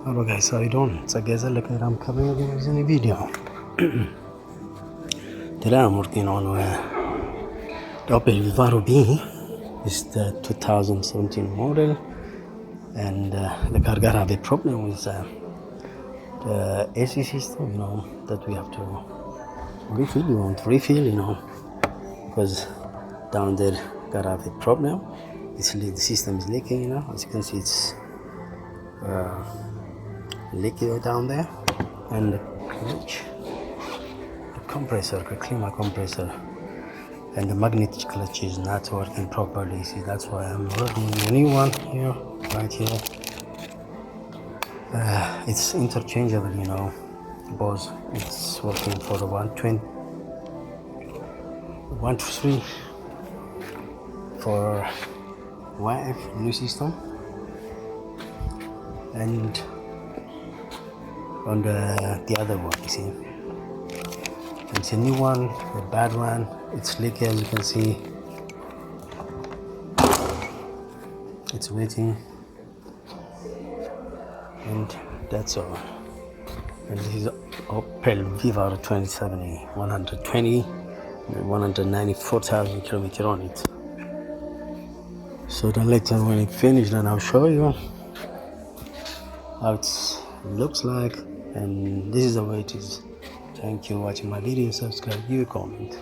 Hello guys, how you doing? It's Agazal looking I'm coming again with a new video. Today I'm working on the Opel Vivaro B. It's the 2017 model, and the car got a bit problem with the AC system, that we have to refill. We want to refill, because down there got a bit problem. The system is leaking, as you can see, it's liquid down there, and the compressor, the climate compressor, and the magnetic clutch is not working properly. See, that's why I'm ordering a new one here, right here. It's interchangeable, both. It's working for the 123 for YF new system, and on the other one, you see, it's a new one, the bad one. It's leaky, as you can see. It's waiting, and that's all. And this is Opel Vivaro 2070, 194,000 kilometers on it. So then later when it finished, then I'll show you how it looks like, and this is the way it is. Thank you for watching my video. Subscribe, leave a comment.